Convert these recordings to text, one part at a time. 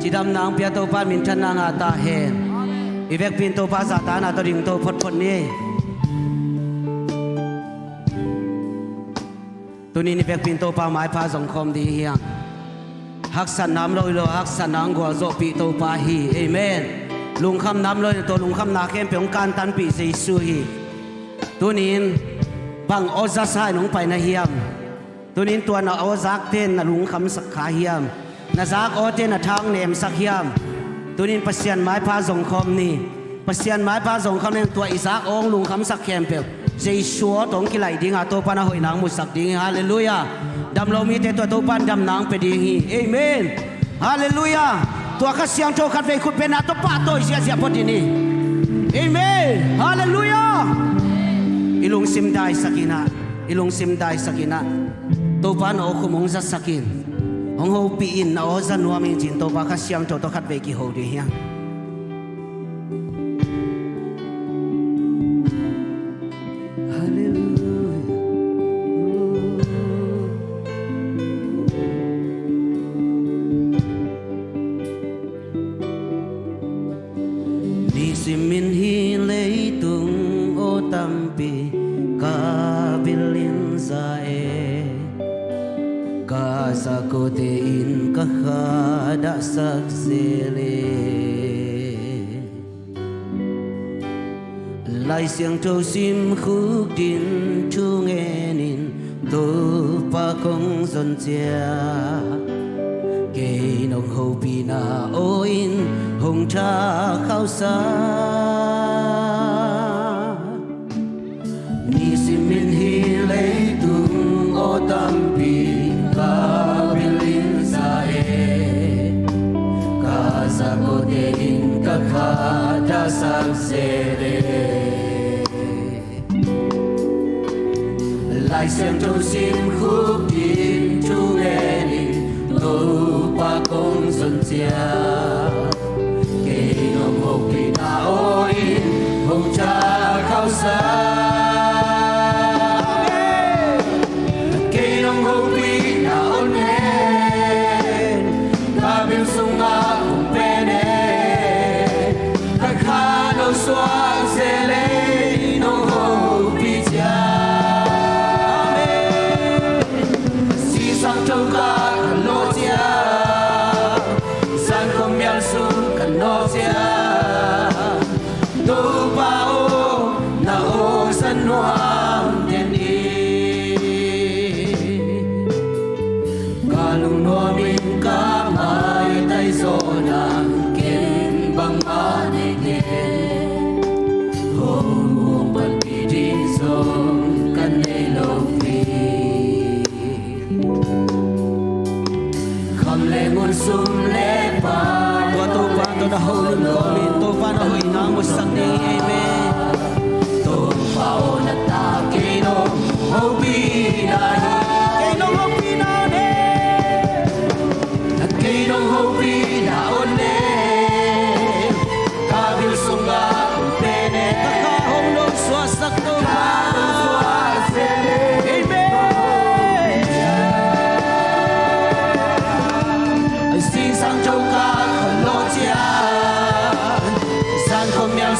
chỉ đâm nang pia tô pan min chân nang ta hen ivek pin tô pa za ta na to ding tô phot phot niตัวนี้นี่เป็นปินโตปาไม้พาสงคมดีเฮียงฮักสันน้ำลอยโลฮักสันน้ำกัวโซปีโตปาฮีเอเมนลุงคำน้ำลอยตัวลุงคำนาเข้มเป็นองค์การตันปีเซซูฮีตัวนี้บังโอซัสให้หนุ่งไปนะเฮียมตัวนี้ตัวน่ะโอซักเต้นน่ะลุงคำสักขาเฮียมน่ะซักโอเต้นน่ะทางเนมสักเฮียมตัวนี้ปัสยันไม้พาสงคมนี่ปัสยันไม้พาสงคมนี่ตัวอิซักองลุงคำสักเข้มเป็นใจชัวตรงกี่ไหลดิ้งอาตัวปานหอยนางมุสักดิ้งฮาเลลูยาดำเรามีแต่ตัวปานดำนางไปดิ้งฮีเอเมนฮาเลลูยาตัวข้าเสียงโจขัดเวคุดเป็นอาตัวป้าตัวเสียเสียพอดีนี่เอเมนฮาเลลูยาอิลุงซิมได้สักินะอิลุงซิมได้สักินะตัวปานโอคุมงจัสักินของเขาปีอินนะโอจันนัวมิจินตัวป้าข้าเสียงโจตัวขัดเวกิโฮดีเฮียSakotein kahada saksele Lai siang trâu sim khúc din chu nghe nín tô pa công dần chia Kê nông hậu bì na ôi hồng cha khao xa Ni sim min hi lấy tung ô tam bì Sakotein kahada saksele Lai xem trâu sim khúc din chu nghe nín tô pa công dần chia Kê nông hậu bì na ôi hồng cha khao xa Kê nông hậu bì na ôn hen Ba biêu sung ngã Suan sẽ lấy nong hậu bi cha si sang trong cả lô cha san không mial sung cả nô cha tu bao na ô san hoang thiên đi cả lùng noa min cả mai tay gió nàng kiến bằng má này thiên kan nei lo pi kham le ngun sum le pa tua tu pa to da ho lun ko min to pa na hoi na mo sak ni amen to pa o na ta ke no ho pi na ke no ho pi na ne ke no ho pi na on ne ka bil sunga pe ne ka hong lo swa sak to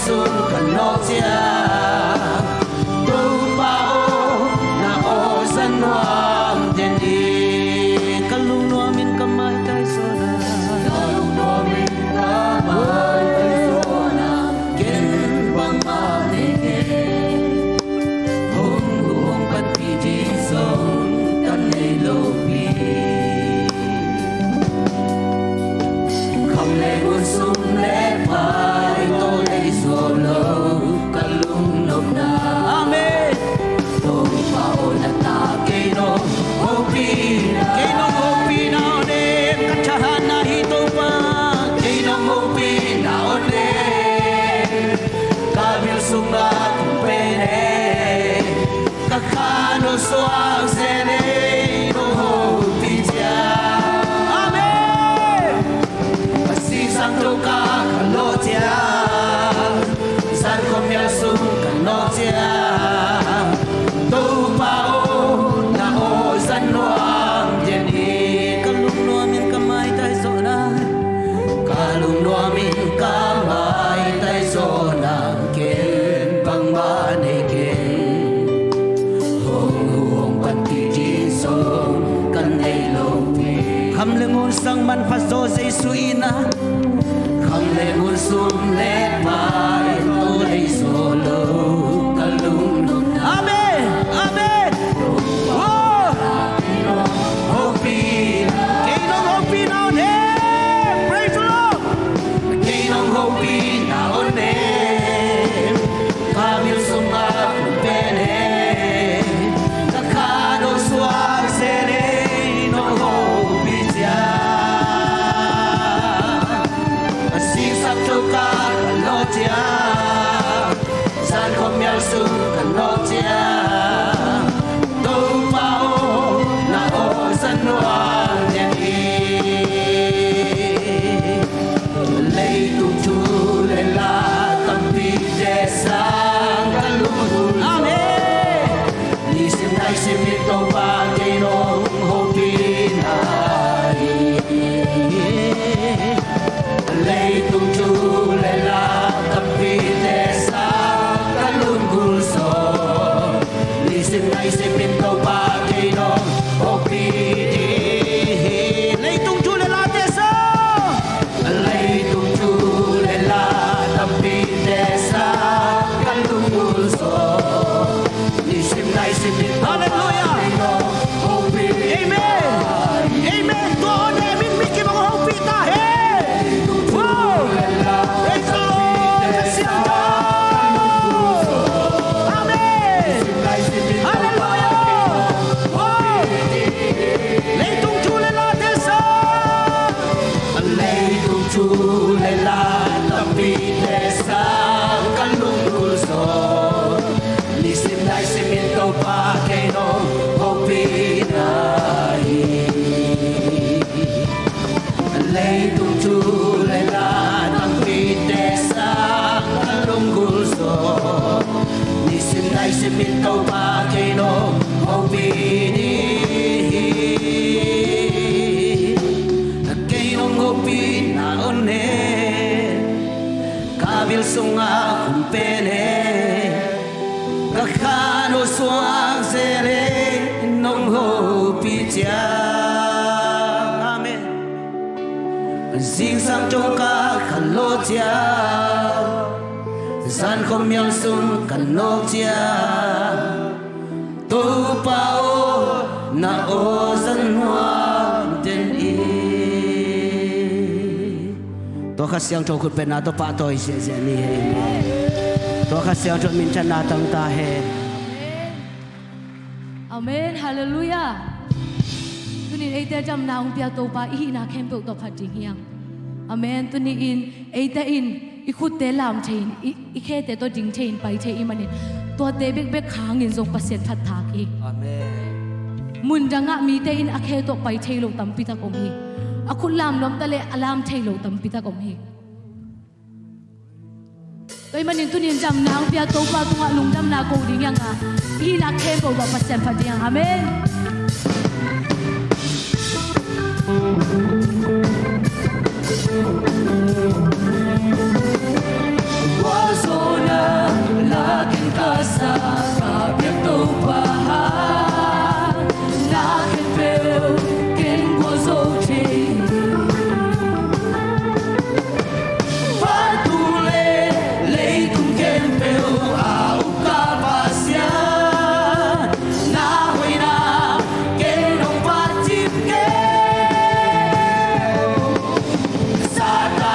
sun kan lo chia tu pa o na o san nuam ten di kalung no min kamai tai so na kalung no min kamai tai so na ken bang ma ne ke hong hong pat pi ji song kan nei lo pi kham le ngun sum le pa Solo kalung sung man paso say suina kham le mun sum le pai to le solo kalung amen amen oh hopi kinong hopi na ne praise the Lord kinong hopi na ne kamil sum ma pene kakano suan sere no hopi ja asing sak choka lo ja san kom yal sum lo ja do pao na o san noan ya ni lei tu chu le la tam pi de sang kalung amen ni sim dai sim mi to ba de no ho pi nai lei tu chu le la tam pi de sang kalung gul so ni sim dai sim mi to ba de no ho pi lei tu chu le la te sa lei tu chu le la tam pi de sang kalung gul so ni sim dai sim mi hallelujah amen amen to ne min mi ki mo ho pi ta he oh praise the Lord sim da amen hallelujah oh lei tung chu le la te sa lei tung chu le la tam pi te sa kalung gul so ni sim dai sim min to pa ke no ho pi nai lei tung chu le la tam pi te sa kalung gul so ni sim dai sim min to pa ke no ho pi ni ke no ho pi na one kabil sunga kumpene kakano suang sere nong ho pi cha amen sing sang trong ka khalo cha san không yang sung kan no cha tu pao na o san hoa ten i to kha siang cho khut pe na to pa toi se se ni he to kha siang cho min chan na tang ta he amen hallelujah tunin eite jam na ung pia to pa i na khem pe to phat ding hiang amen tunin eite in i khut te lam thein i khe te to ding thein pai the i manin to te bek bek khang in jong paset that thak i amen mun danga mi te in akhe to pai thei lo tam pi ta kom hi akut lam lom tale alam thei lo tam pi ta kom hi toy manin tunin jam na ung pia to pa tunga lungdam na ko ding yang a i na khem po ba paset phat ding amen Wazona lakin kasa kapiak to paha lakin pero ken wazo che patule leitum ken pero au kapasya na hoina ken no patip ke sata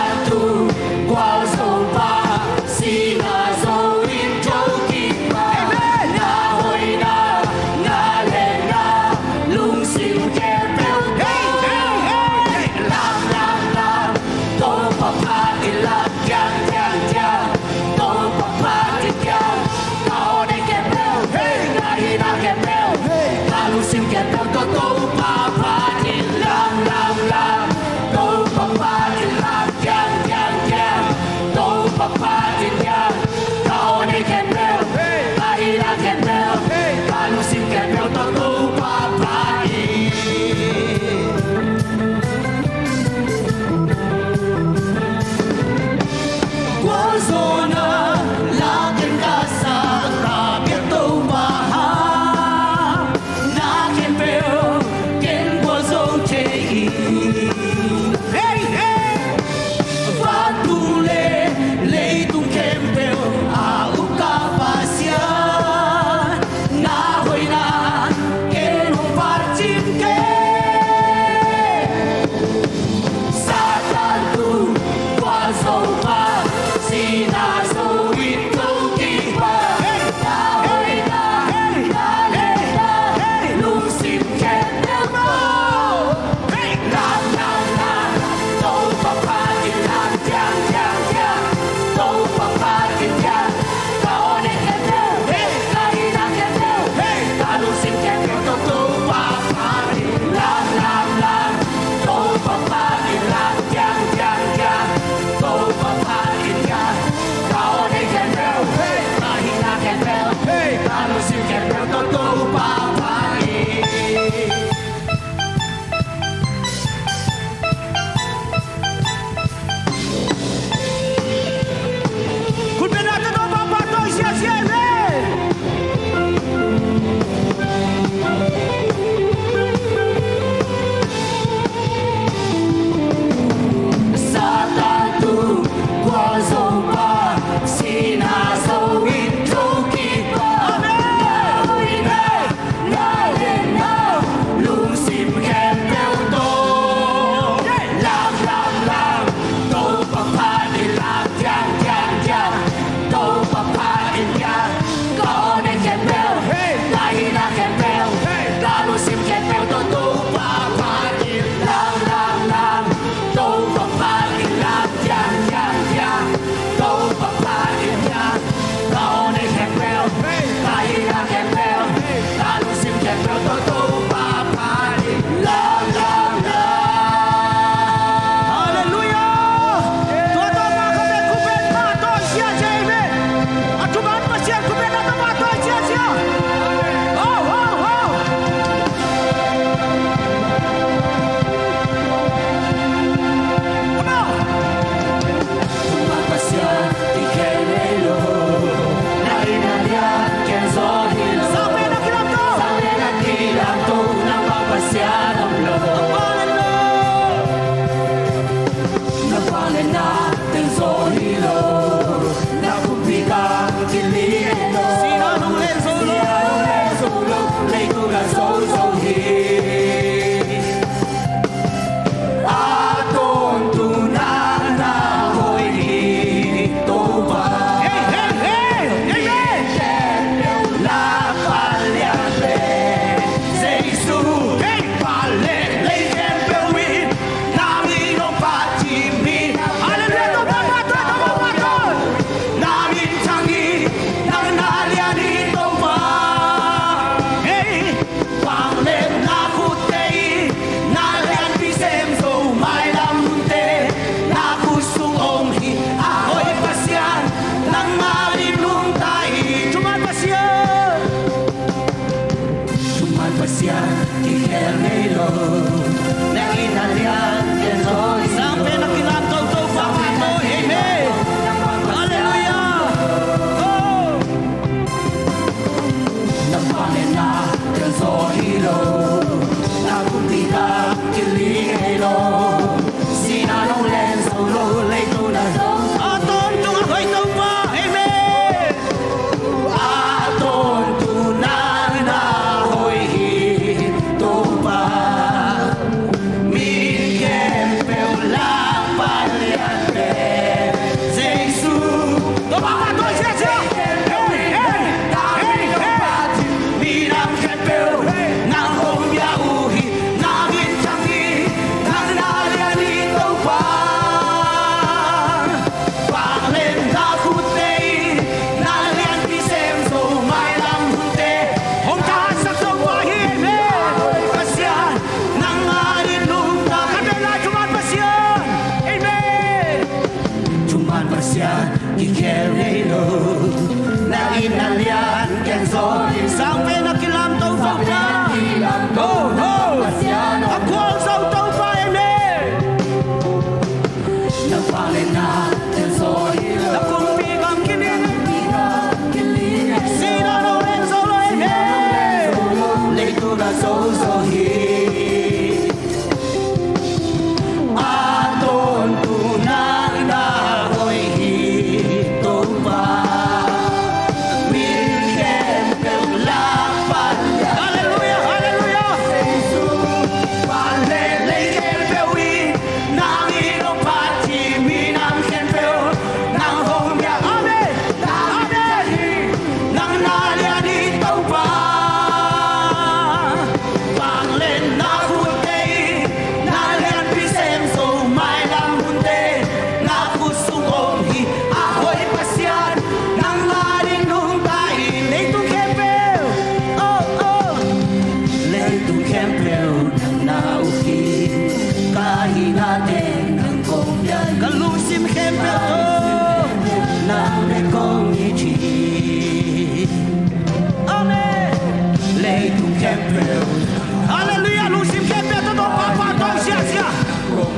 Hallelujah, lusim kepe to papa to sia.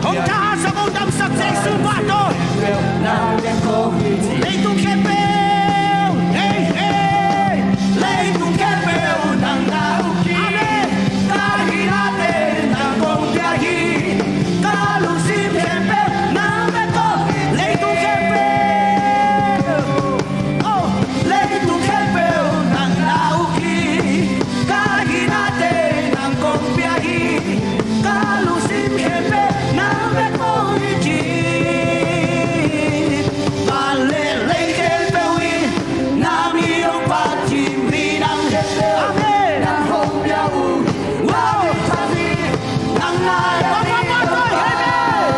Hong ta sa Lungdam success subato. Leitung kepe. Hey. Leitung kepe nang nauki. Amen. Kahirate nang kong biyahi. Kalusim kepe nang beto. Leitung kepe. Oh, leitung kepe nang nauki. Kahirate nang kong biyahi. Kalusim kepe nang beto iji. Malelay kepe wi nami yung pagchimri ng kepe. Amen. Nang kong biyahu. Wow. Nang nalapapatoy. Amen.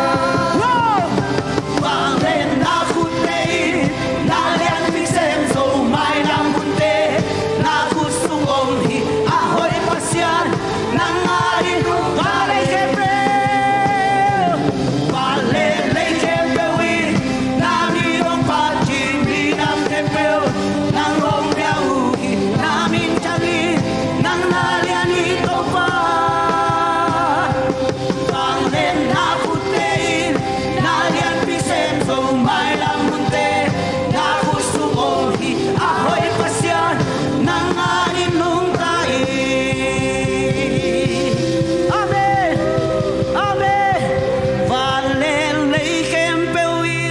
Wow. Panglen na kutay. Nalian pisem so may lampunte. Na gustong omhi. Ahoy pasyan. Nang arin palay kepe. Palelay kepe wi. Nami yung pagchimri ng kepe. Nang kong biyahuhi. Namin tiyagi. Nang nalian ito pa. Panglen na kutay. Nalian pisem so may lampunte. Na gustong omhi. Ahoy pasyan. Nang arin nung tayo. Amen. Amen. Valelay kempewi.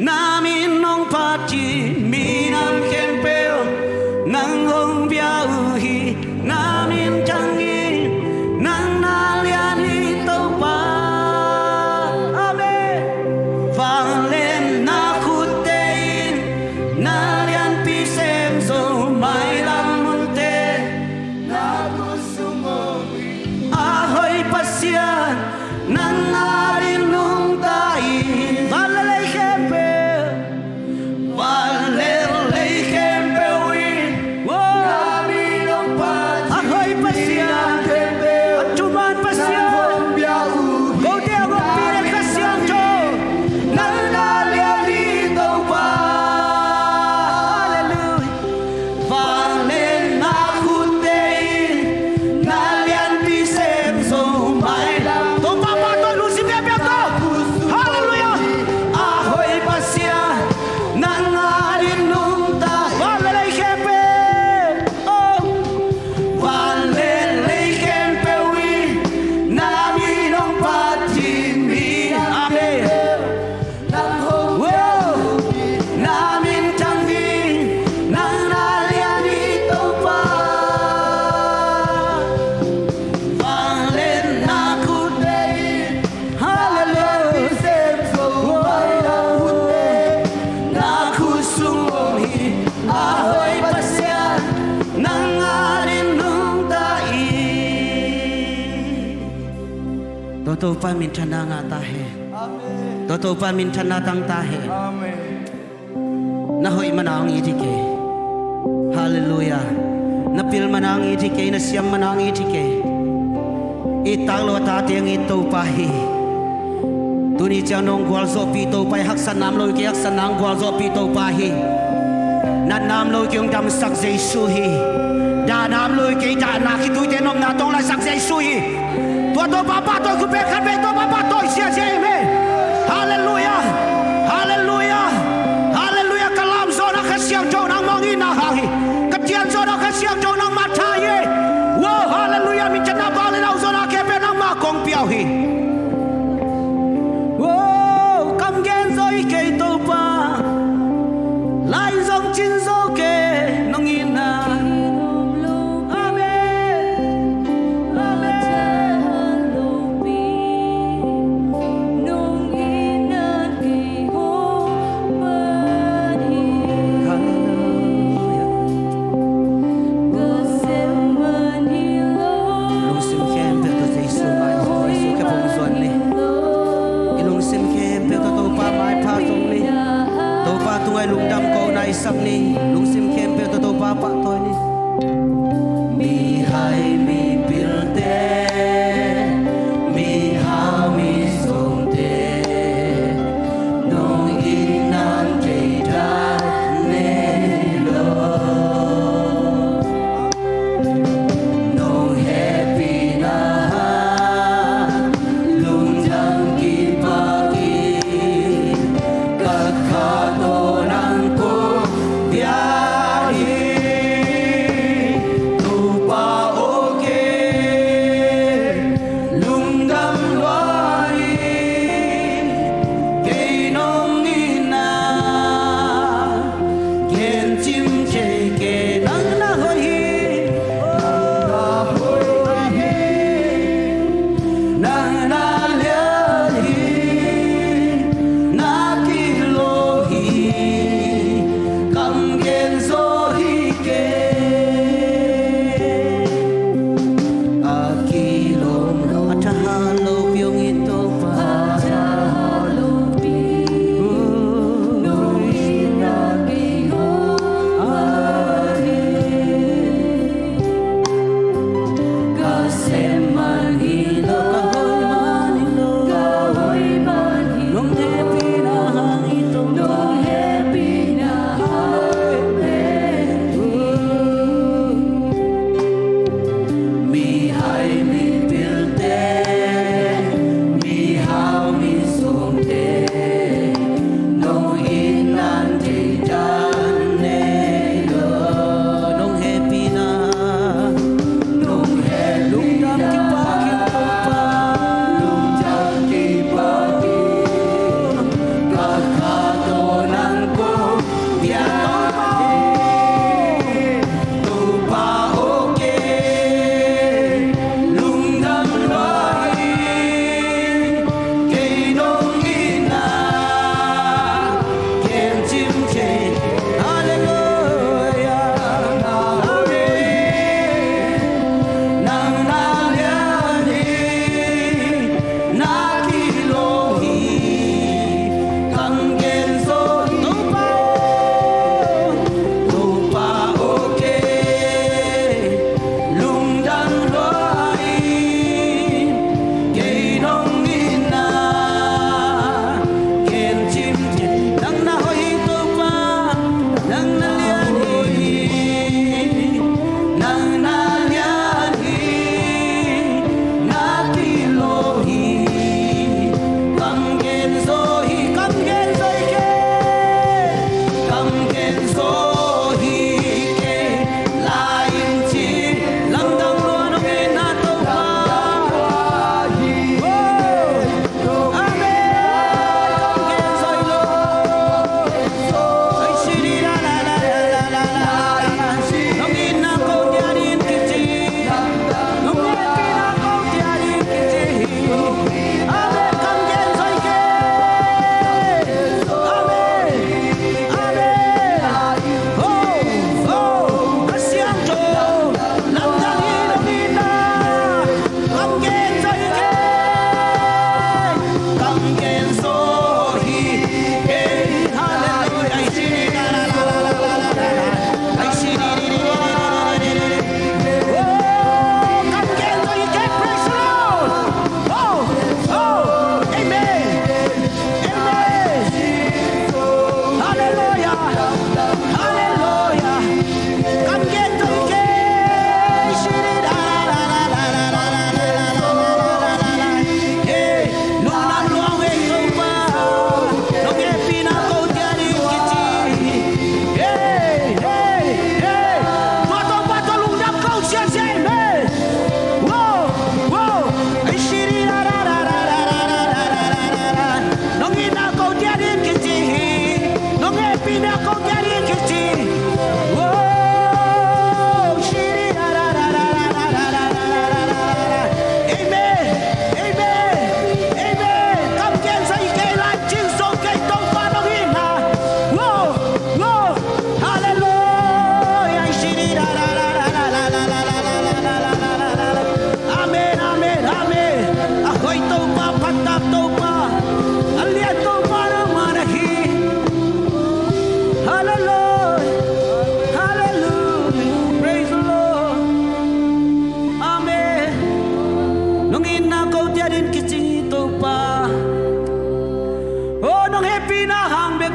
Namin nung pati. Minang kempeo. Nang hong biyahuhi. Namin tiyangi. Nang nalian ito pa. Amen. Valen na kutein. Nalian pisem so may lamunte. Ahoy pasyan. Nang arin nung tayo. Valalay kempe. Valalay kempe wi. Ahoy pasyan. At cuman pasyan. Kau dia ko pinagkasyan ko. Nang nalian ito pa. Hallelujah. Valen na kutein. Nalian pisem so may lam. To papa to lusim kepe to. Hallelujah. Ahoy pasyan. Nang arin nung tayo. Valalay kepe. Oh. Valalay kepe wi. Namin nung patimbi. Amen. Wow. Namin tiyangin. Nang nalian ito pa. Valen na kutein. Hallelujah. Na kusumonghi. Ahoy pasyan. Nang arin nung daig. Totoo pa minsan na nga tahe. Totoo pa minsan na tang tahe. Nahoy man ang itike. Hallelujah. Napil man ang itike. Nasiyam man ang itike. Italo tati ang ito pahi. Tuni siya nung gwal so pito pahi. Haksan namlo ki haksan nang gwal so pito pahi. Na namlo ki yung damsak sa isuhi. Da namlo ki da nakituy tenom na tong la sak sa isuhi. Tua to papa to kupekan be to papa to siya siya amen. Hallelujah. tung ai lungdam ko na isap ni lungsim kempe to papa to ni mi hai mi pilte mi ha mi song te nong inan te da ne lo nong happy na lung jang ki pa ki ka kha to nang ko bia hi tu pa oke lung dam loi ke nong ni na kien chim che ke nang na hoi hi nang na lia hi na ki lo hi kam gen so hi ke a ki lo ataha lo pyong ito pa lo pi no ina ki ho ka se man hi lo ka hoi man hi lo nong happy na hang ito nong happy na hang mi hai mi pilte mi hao mi song te nong inan te dan ne lo nong happy na nong happy lungdam ki pa ki pa lung jang ki pa ki ka kha to nang ko bia tu pa oke lung dam loi ke nong ina ken chim che hallelujah na ore nang na lia ni na ki lo hi kam gen so tu pa oke lung dam loi ke nong ina ken chim che nang na hoi tu pa nang na lia ni nang na lia ni na ki lo hi kam gen so hi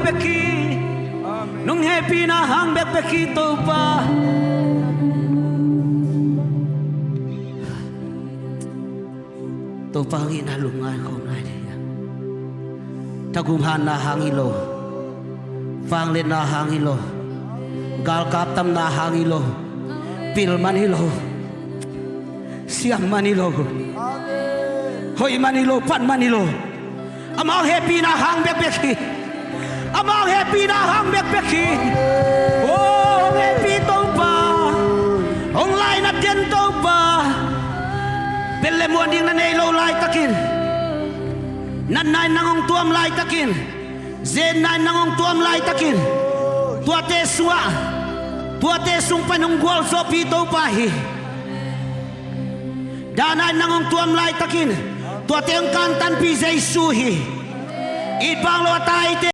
bek beki nong happy na hang bek beki to pa to pa ngi na lungai khom lai dia ta gum han na hang ilo phang lên na hang ilo gal kap tam na hang ilo pil man ilo siam man ilo hoi man ilo pan man ilo among happy na hang bek beki among happy na hang bek beki oh happy to pa ong lai na den to pa pelle mo ding na nei lo lai takin nan nai nangong tuam lai takin zen nai nangong tuam lai takin tua te suwa tua te sung panung gol so pi to pa hi danai nangong tuam lai takin tua te ang kantan pi Jesus hi ibang lo tai te